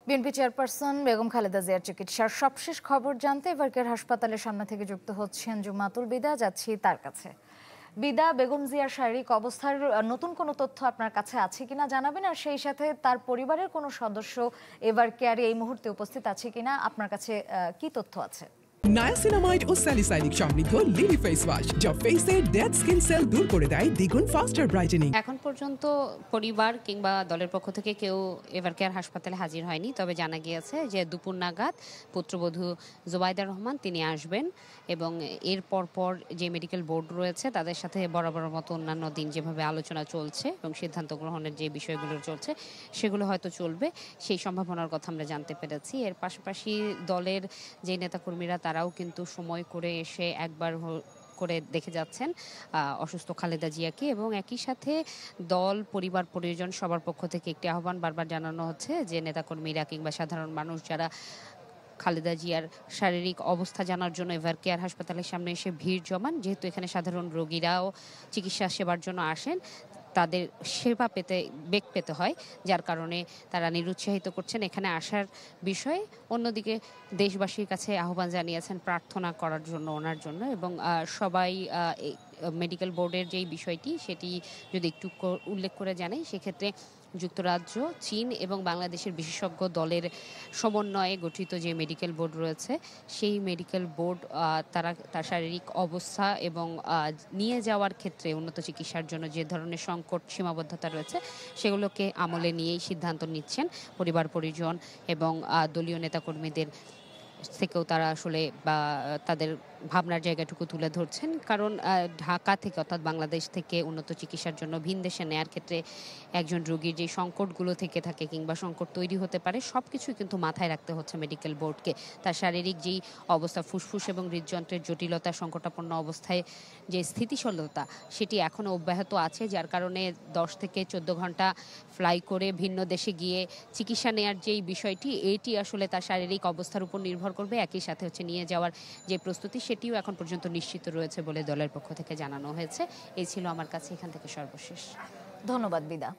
BNP chairperson Begum Khaleda জিয়ার চিকিৎসার সবশেষ খবর জানতে এভারকেয়ার হাসপাতালের সামনে থেকে যুক্ত হচ্ছেন জুমাতুল বিদা। যাচ্ছি তার কাছে। বিদা, বেগম জিয়ার শারীরিক অবস্থার নতুন কোনো তথ্য আপনার কাছে আছে কিনা জানাবেন, আর সেই সাথে তার পরিবারের কোনো সদস্য এভারকেয়ারে এই মুহূর্তে উপস্থিত আছে কিনা আপনার কাছে কি তথ্য আছে? নায়াসিনামাইড ও স্যালিসাইলিক সমৃদ্ধ লিলি ফেস ওয়াশ যা ফেসের ডেড স্কিন সেল দূর করে দেয় দ্বিগুণ ফাস্টার ব্রাইটেনিং। এখন পর্যন্ত পরিবার কিংবা দলের পক্ষ থেকে কেউ এভারকেয়ার হাসপাতালে হাজির হয়নি, তবে জানা গিয়েছে যে দুপুর নাগাদ পুত্রবধূ জুবাইদা রহমান তিনি আসবেন এবং এর পরপর যে মেডিকেল বোর্ড রয়েছে তাদের সাথে বরাবর মতো অন্যান্য দিন যেভাবে আলোচনা চলছে এবং সিদ্ধান্ত গ্রহণের যে বিষয়গুলো চলছে সেগুলো হয়তো চলবে, সেই সম্ভাবনার কথা আমরা জানতে পেরেছি। এর পাশাপাশি দলের যে নেতাকর্মীরা তারাও কিন্তু সময় করে এসে একবার করে দেখে যাচ্ছেন অসুস্থ খালেদা জিয়াকে, এবং একই সাথে দল, পরিবার, পরিজন সবার পক্ষ থেকে একটি আহ্বান বারবার জানানো হচ্ছে যে নেতাকর্মীরা কিংবা সাধারণ মানুষ যারা খালেদা জিয়ার শারীরিক অবস্থা জানার জন্য এভারকেয়ার হাসপাতালের সামনে এসে ভিড় জমান, যেহেতু এখানে সাধারণ রোগীরাও চিকিৎসা সেবার জন্য আসেন, তাদের সেবা বেগ পেতে হয়, যার কারণে তারা নিরুৎসাহিত করছেন এখানে আসার বিষয়ে। অন্যদিকে দেশবাসীর কাছে আহ্বান জানিয়েছেন প্রার্থনা করার জন্য ওনার জন্য, এবং সবাই মেডিকেল বোর্ডের যেই বিষয়টি সেটি যদি একটু উল্লেখ করে জানাই, সেক্ষেত্রে যুক্তরাজ্য, চীন এবং বাংলাদেশের বিশেষজ্ঞ দলের সমন্বয়ে গঠিত যে মেডিকেল বোর্ড রয়েছে সেই মেডিকেল বোর্ড তারা তার শারীরিক অবস্থা এবং নিয়ে যাওয়ার ক্ষেত্রে উন্নত চিকিৎসার জন্য যে ধরনের সংকট সীমাবদ্ধতা রয়েছে সেগুলোকে আমলে নিয়েই সিদ্ধান্ত নিচ্ছেন। পরিবার, পরিজন এবং দলীয় নেতাকর্মীদের থেকেও তারা আসলে বা তাদের ভাবনার জায়গাটুকু তুলে ধরছেন, কারণ ঢাকা থেকে অর্থাৎ বাংলাদেশ থেকে উন্নত চিকিৎসার জন্য ভিন দেশে নেয়ার ক্ষেত্রে একজন রোগীর যে সংকটগুলো থেকে থাকে কিংবা সংকট তৈরি হতে পারে সব কিছুই কিন্তু মাথায় রাখতে হচ্ছে মেডিকেল বোর্ডকে। তার শারীরিক যেই অবস্থা, ফুসফুস এবং হৃদযন্ত্রের জটিলতা, সংকটাপন্ন অবস্থায় যে স্থিতিশীলতা সেটি এখনও অব্যাহত আছে, যার কারণে 10 থেকে 14 ঘন্টা ফ্লাই করে ভিন্ন দেশে গিয়ে চিকিৎসা নেয়ার যেই বিষয়টি, এইটি আসলে তার শারীরিক অবস্থার উপর নির্ভর করবে। একই সাথে হচ্ছে নিয়ে যাওয়ার যে প্রস্তুতি সেটিও এখন পর্যন্ত নিশ্চিত রয়েছে বলে দলের পক্ষ থেকে জানানো হয়েছে। এই ছিল আমার কাছে এখান থেকে সর্বশেষ। ধন্যবাদ বিদা।